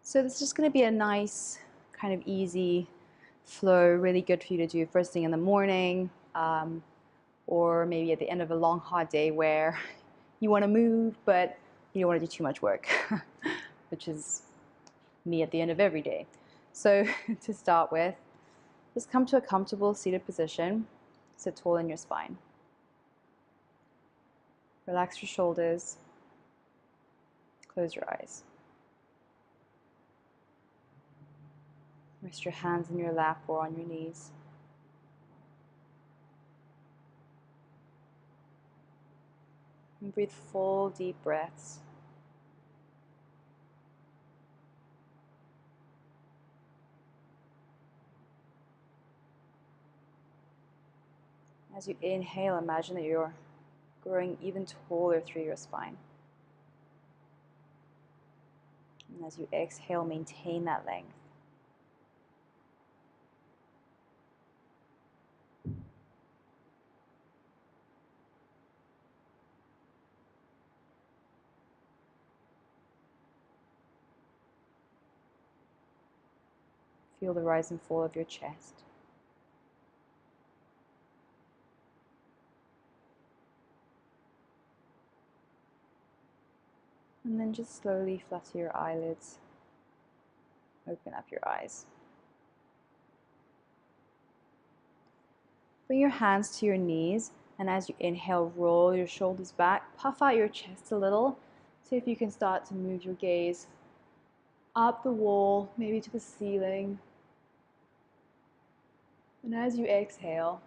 So this is just going to be a nice, kind of easy flow, really good for you to do first thing in the morning, or maybe at the end of a long, hot day where you want to move, but you don't want to do too much work, which is me at the end of every day. So to start with, just come to a comfortable seated position. Sit tall in your spine. Relax your shoulders. Close your eyes. Rest your hands in your lap or on your knees. And breathe full, deep breaths. As you inhale, imagine that you're growing even taller through your spine. And as you exhale, maintain that length. Feel the rise and fall of your chest. And then just slowly flutter your eyelids. Open up your eyes. Bring your hands to your knees, and as you inhale, roll your shoulders back, puff out your chest a little. See if you can start to move your gaze up the wall, maybe to the ceiling. And as you exhale,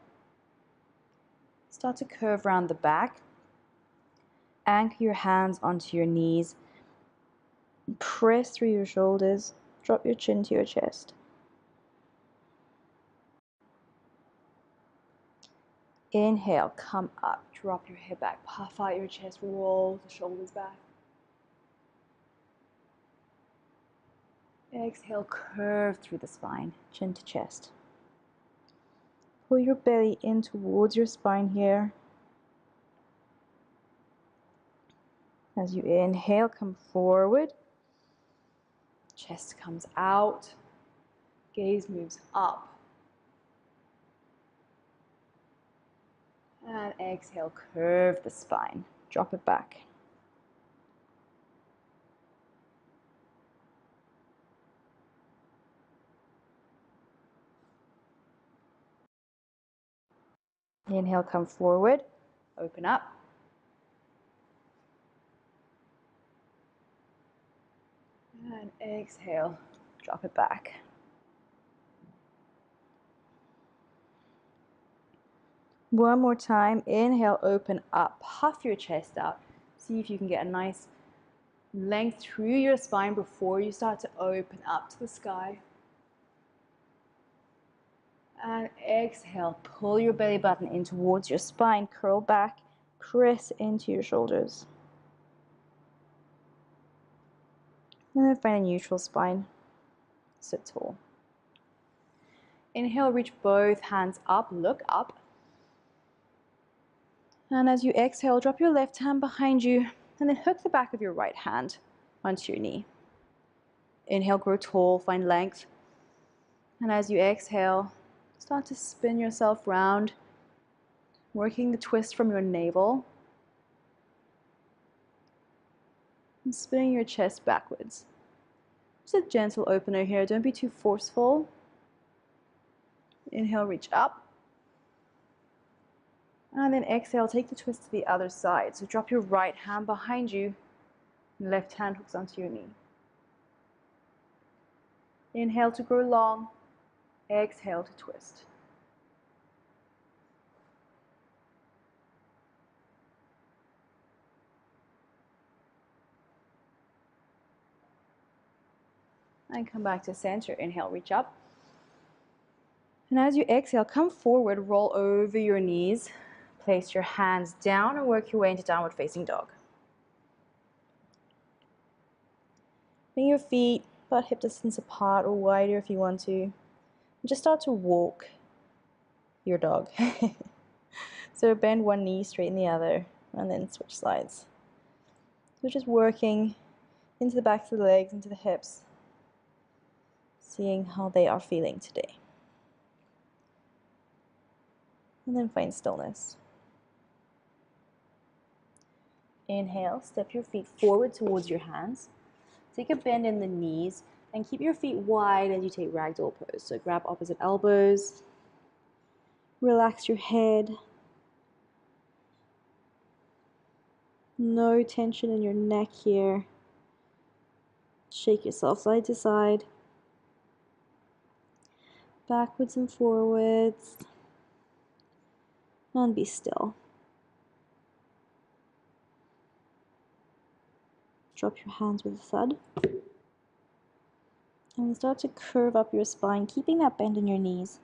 start to curve around the back. Anchor your hands onto your knees. Press through your shoulders. Drop your chin to your chest. Inhale, come up, drop your head back, puff out your chest, roll the shoulders back. Exhale, curve through the spine, chin to chest. Pull your belly in towards your spine here. As you inhale, come forward. Chest comes out. Gaze moves up. And exhale, curve the spine. Drop it back. Inhale, come forward. Open up. And exhale, drop it back. One more time. Inhale, open up. Puff your chest out. See if you can get a nice length through your spine before you start to open up to the sky. And exhale, pull your belly button in towards your spine, curl back, press into your shoulders. And then find a neutral spine. Sit tall. Inhale, reach both hands up, look up. And as you exhale, drop your left hand behind you and then hook the back of your right hand onto your knee. Inhale, grow tall, find length. And as you exhale, start to spin yourself round, working the twist from your navel. And spinning your chest backwards. Just a gentle opener here, don't be too forceful. Inhale, reach up. And then exhale, take the twist to the other side. So drop your right hand behind you, and left hand hooks onto your knee. Inhale to grow long, exhale to twist. And come back to center. Inhale, reach up. And as you exhale, come forward, roll over your knees. Place your hands down and work your way into downward facing dog. Bring your feet about hip distance apart or wider if you want to. And just start to walk your dog. So bend one knee, straighten the other, and then switch sides. So just working into the backs of the legs, into the hips. seeing how they are feeling today. And then find stillness. Inhale, step your feet forward towards your hands. Take a bend in the knees and keep your feet wide as you take ragdoll pose. So grab opposite elbows, relax your head. No tension in your neck here. Shake yourself side to side, backwards and forwards, and be still. Drop your hands with a thud. And start to curve up your spine, keeping that bend in your knees.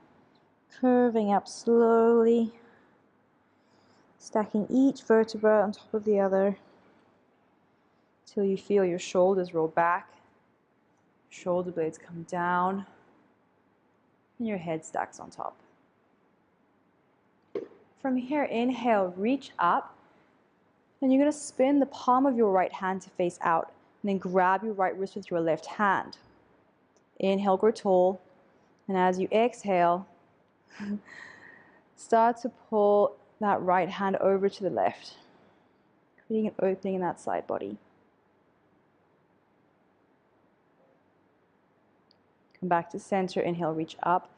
Curving up slowly, stacking each vertebra on top of the other till you feel your shoulders roll back, shoulder blades come down, and your head stacks on top. From here, inhale, reach up, and you're going to spin the palm of your right hand to face out, and then grab your right wrist with your left hand. Inhale, grow tall, and as you exhale, start to pull that right hand over to the left, creating an opening in that side body. Come back to center, inhale, reach up,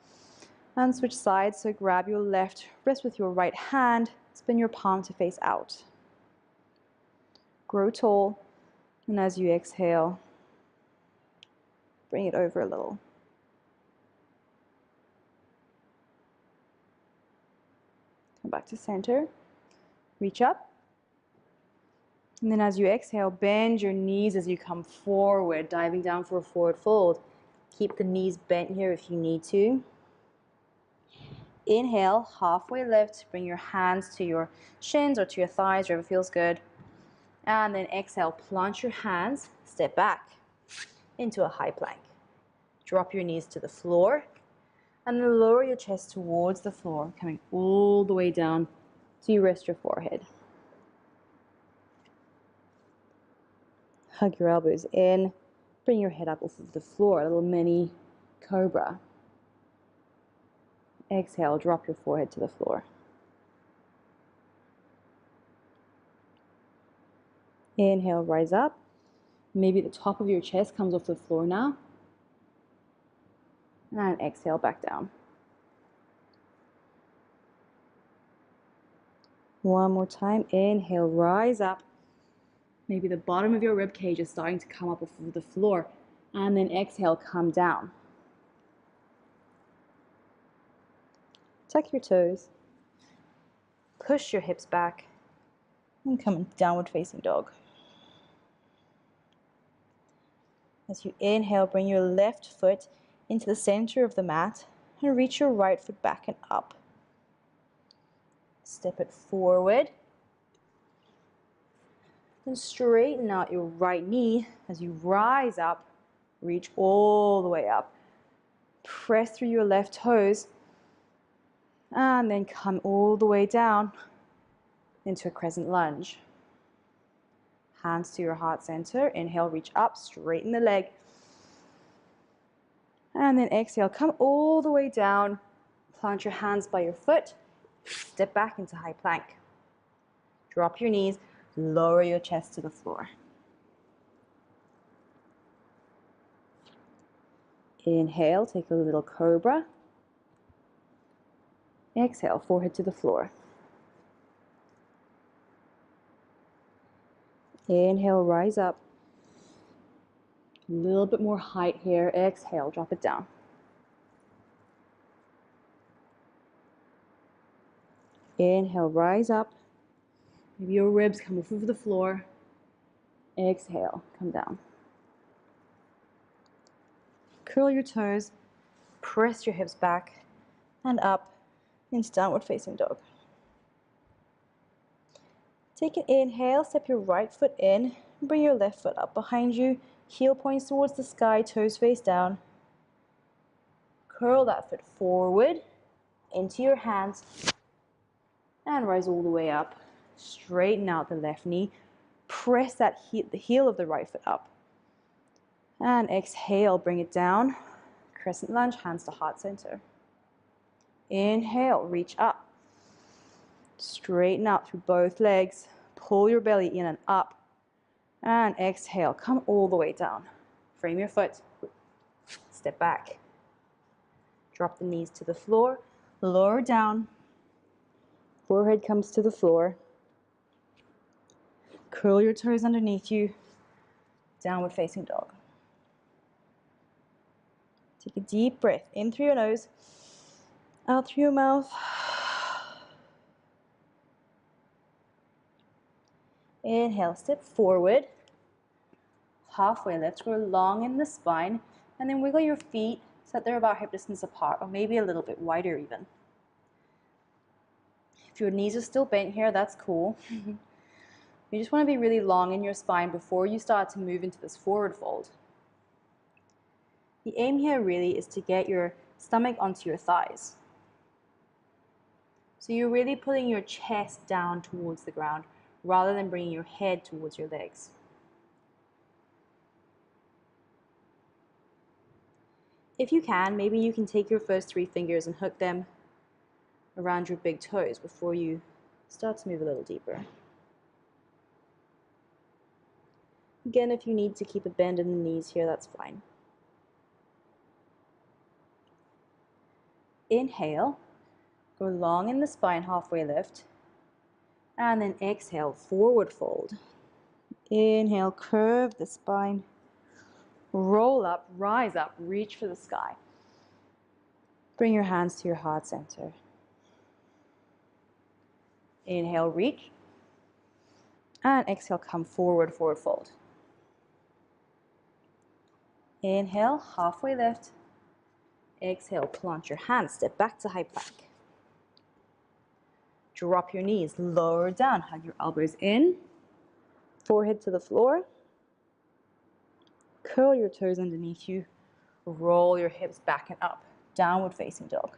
and switch sides. So grab your left wrist with your right hand, spin your palm to face out. Grow tall, and as you exhale, bring it over a little. Come back to center, reach up, and then as you exhale, bend your knees as you come forward, diving down for a forward fold. Keep the knees bent here if you need to. Inhale, halfway lift, bring your hands to your shins or to your thighs, wherever feels good. And then exhale, plant your hands, step back into a high plank. Drop your knees to the floor, and then lower your chest towards the floor, coming all the way down so you rest your forehead. Hug your elbows in, bring your head up off of the floor, a little mini cobra. Exhale, drop your forehead to the floor. Inhale, rise up. Maybe the top of your chest comes off the floor now. And exhale, back down. One more time. Inhale, rise up. Maybe the bottom of your rib cage is starting to come up off of the floor. And then exhale, come down. Tuck your toes. Push your hips back. And come in downward facing dog. As you inhale, bring your left foot into the center of the mat and reach your right foot back and up. Step it forward. Then straighten out your right knee as you rise up. Reach all the way up. Press through your left toes. And then come all the way down into a crescent lunge. Hands to your heart center. Inhale, reach up, straighten the leg. And then exhale, come all the way down. Plant your hands by your foot. Step back into high plank. Drop your knees, lower your chest to the floor. Inhale, take a little cobra. Exhale, forehead to the floor. Inhale, rise up. A little bit more height here. Exhale, drop it down. Inhale, rise up. Maybe your ribs come off of the floor. Exhale, come down. Curl your toes. Press your hips back and up into downward facing dog. Take an inhale, step your right foot in, and bring your left foot up behind you. Heel points towards the sky, toes face down. Curl that foot forward into your hands and rise all the way up. Straighten out the left knee. Press the heel of the right foot up. And exhale, bring it down. Crescent lunge, hands to heart center. Inhale, reach up. Straighten out through both legs. Pull your belly in and up. And exhale, come all the way down. Frame your foot. Step back. Drop the knees to the floor. Lower down. Forehead comes to the floor. Curl your toes underneath you. Downward facing dog. Take a deep breath in through your nose, out through your mouth. Inhale, step forward. Halfway lift, go long in the spine, and then wiggle your feet so that they're about hip distance apart, or maybe a little bit wider even. If your knees are still bent here, that's cool. You just want to be really long in your spine before you start to move into this forward fold. The aim here really is to get your stomach onto your thighs. So you're really pulling your chest down towards the ground rather than bringing your head towards your legs. If you can, maybe you can take your first 3 fingers and hook them around your big toes before you start to move a little deeper. Again, if you need to keep a bend in the knees here, that's fine. Inhale, go long in the spine, halfway lift, and then exhale, forward fold. Inhale, curve the spine, roll up, rise up, reach for the sky. Bring your hands to your heart center. Inhale, reach, and exhale, come forward, forward fold. Inhale, halfway lift. Exhale, plant your hands, step back to high plank. Drop your knees, lower down, hug your elbows in, forehead to the floor. Curl your toes underneath you, roll your hips back and up, downward facing dog.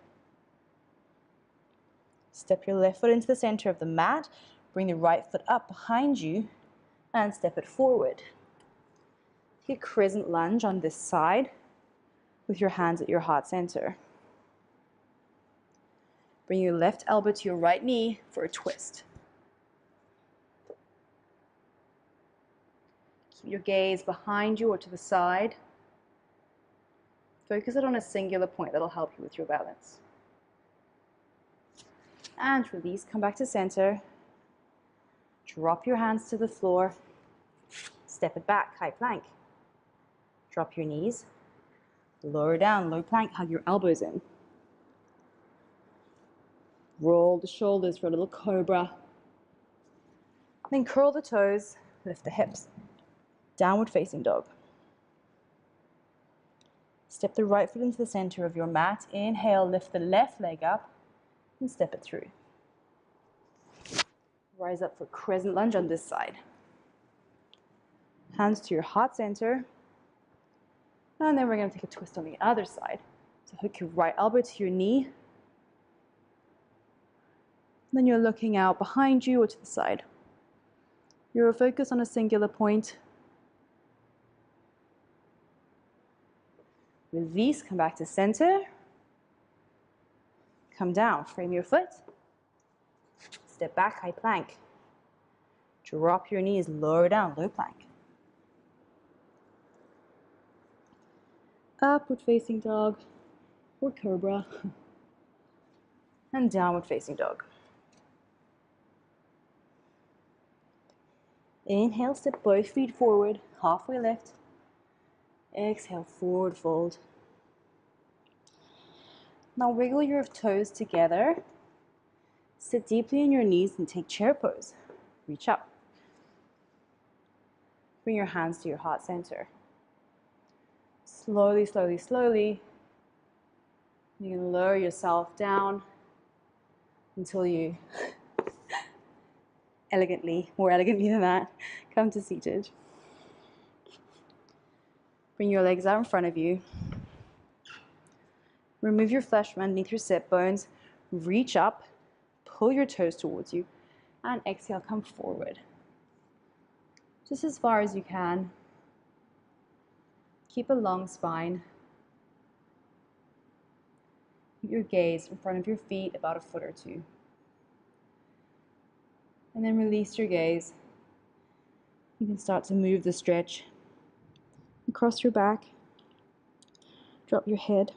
Step your left foot into the center of the mat, bring the right foot up behind you, and step it forward. Take a crescent lunge on this side with your hands at your heart center. Bring your left elbow to your right knee for a twist. Keep your gaze behind you or to the side. Focus it on a singular point that'll help you with your balance. And release, come back to center. Drop your hands to the floor. Step it back, high plank. Drop your knees. Lower down, low plank, hug your elbows in. Roll the shoulders for a little cobra. Then curl the toes, lift the hips. Downward facing dog. Step the right foot into the center of your mat. Inhale, lift the left leg up and step it through. Rise up for crescent lunge on this side. Hands to your heart center. And then we're going to take a twist on the other side. So hook your right elbow to your knee. Then you're looking out behind you or to the side. You're focused on a singular point. Release, come back to center. Come down, frame your foot. Step back, high plank. Drop your knees, lower down, low plank. Upward facing dog or cobra. And downward facing dog. Inhale, step both feet forward, halfway lift. Exhale, forward fold. Now wiggle your toes together. Sit deeply in your knees and take chair pose. Reach up. Bring your hands to your heart center. Slowly, slowly, slowly. You can lower yourself down until you more elegantly than that, come to seated. Bring your legs out in front of you. Remove your flesh from underneath your sit bones. Reach up, pull your toes towards you, and exhale, come forward. Just as far as you can. Keep a long spine. Keep your gaze in front of your feet about a foot or two. And then release your gaze. You can start to move the stretch across your back. Drop your head.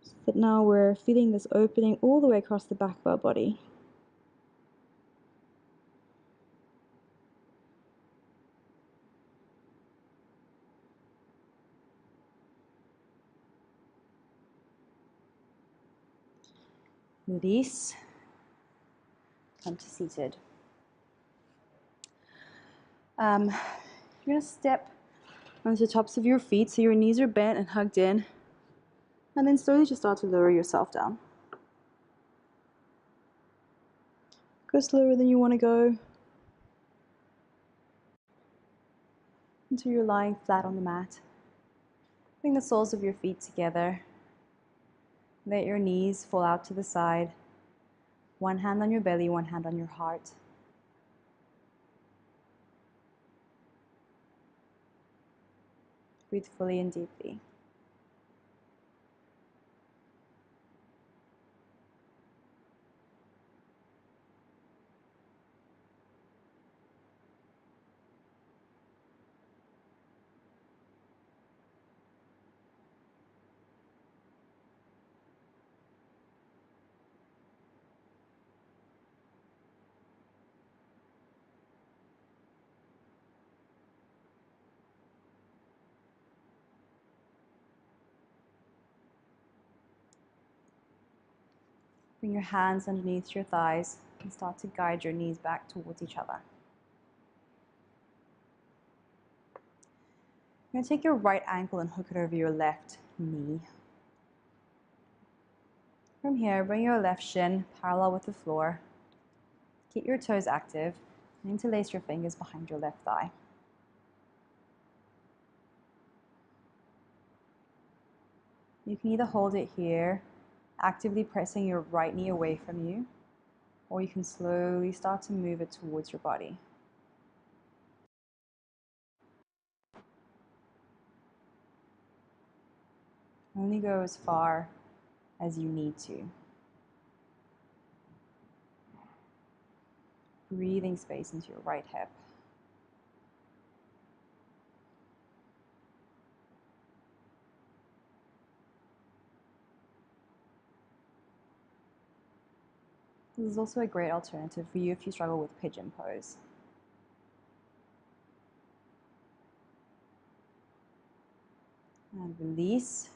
So that now we're feeling this opening all the way across the back of our body. Release. Come to seated. You're going to step onto the tops of your feet so your knees are bent and hugged in. And then slowly just start to lower yourself down. Go slower than you want to go. Until you're lying flat on the mat. Bring the soles of your feet together. Let your knees fall out to the side. One hand on your belly, one hand on your heart. Breathe fully and deeply. Bring your hands underneath your thighs and start to guide your knees back towards each other. You're going to take your right ankle and hook it over your left knee. From here, bring your left shin parallel with the floor. Keep your toes active and interlace your fingers behind your left thigh. You can either hold it here, actively pressing your right knee away from you, or you can slowly start to move it towards your body. Only go as far as you need to. Breathing space into your right hip. This is also a great alternative for you if you struggle with pigeon pose. And release.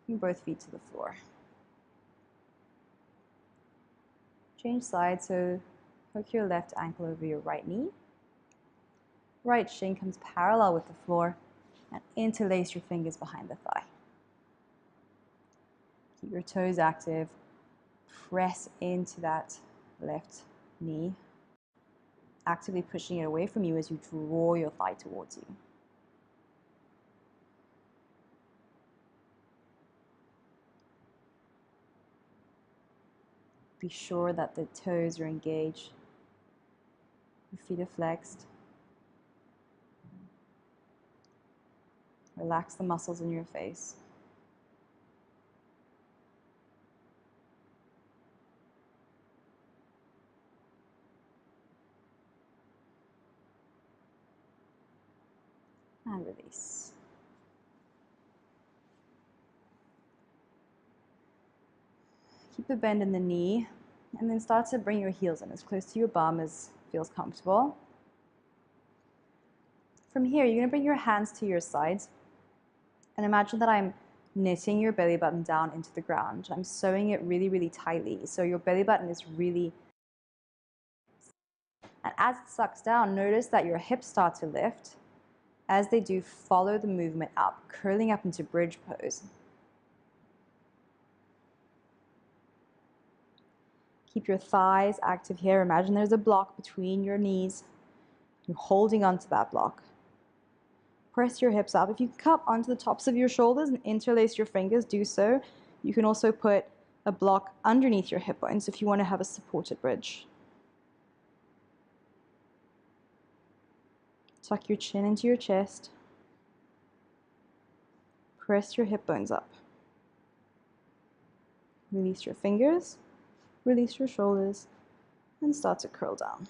Bring both feet to the floor. Change sides, so hook your left ankle over your right knee. Right shin comes parallel with the floor and interlace your fingers behind the thigh. Keep your toes active. Press into that left knee, actively pushing it away from you as you draw your thigh towards you. Be sure that the toes are engaged. Your feet are flexed. Relax the muscles in your face. And release. Keep the bend in the knee, and then start to bring your heels in as close to your bum as feels comfortable. From here, you're going to bring your hands to your sides, and imagine that I'm knitting your belly button down into the ground. I'm sewing it really, really tightly, so your belly button is really... And as it sucks down, notice that your hips start to lift. As they do, follow the movement up, curling up into bridge pose. Keep your thighs active here. Imagine there's a block between your knees. You're holding onto that block. Press your hips up. If you can cup onto the tops of your shoulders and interlace your fingers, do so. You can also put a block underneath your hip bones if you want to have a supported bridge. Tuck your chin into your chest. Press your hip bones up. Release your fingers, release your shoulders, and start to curl down.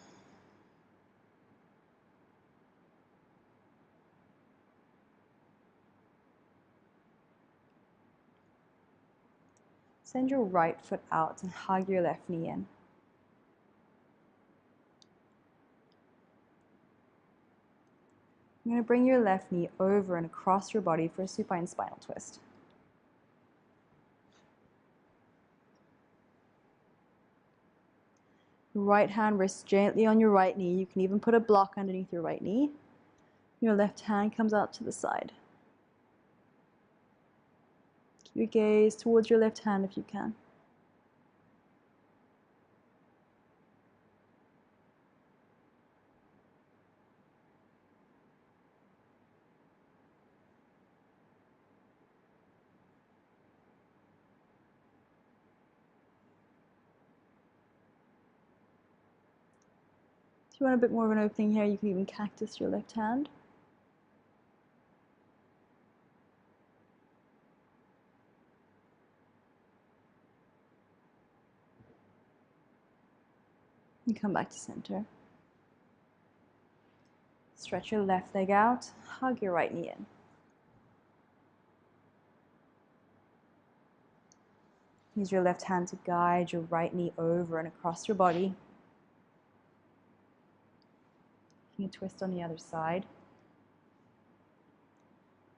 Send your right foot out and hug your left knee in. You're going to bring your left knee over and across your body for a supine spinal twist. Right hand rests gently on your right knee. You can even put a block underneath your right knee. Your left hand comes out to the side. Keep your gaze towards your left hand if you can. If you want a bit more of an opening here, you can even cactus your left hand. And come back to center. Stretch your left leg out, hug your right knee in. Use your left hand to guide your right knee over and across your body. You can twist on the other side.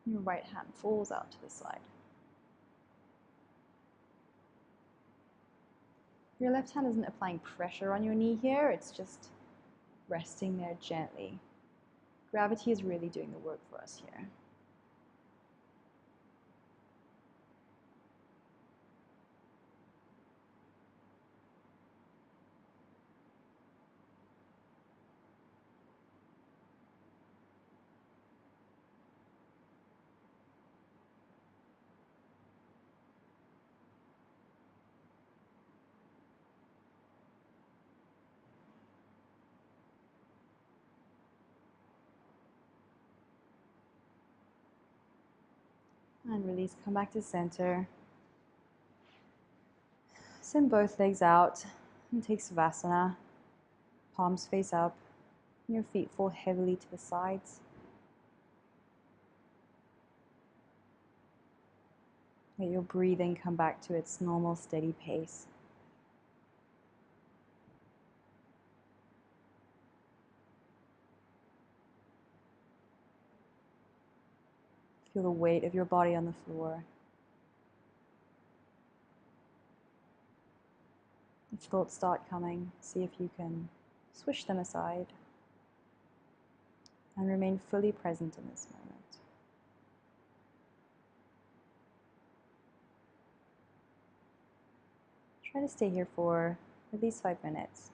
Your right hand falls out to the side. Your left hand isn't applying pressure on your knee here, it's just resting there gently. Gravity is really doing the work for us here. And release, come back to center. Send both legs out and take Savasana. Palms face up. Your feet fall heavily to the sides. Let your breathing come back to its normal, steady pace. Feel the weight of your body on the floor. If thoughts start coming, see if you can swish them aside and remain fully present in this moment. Try to stay here for at least 5 minutes.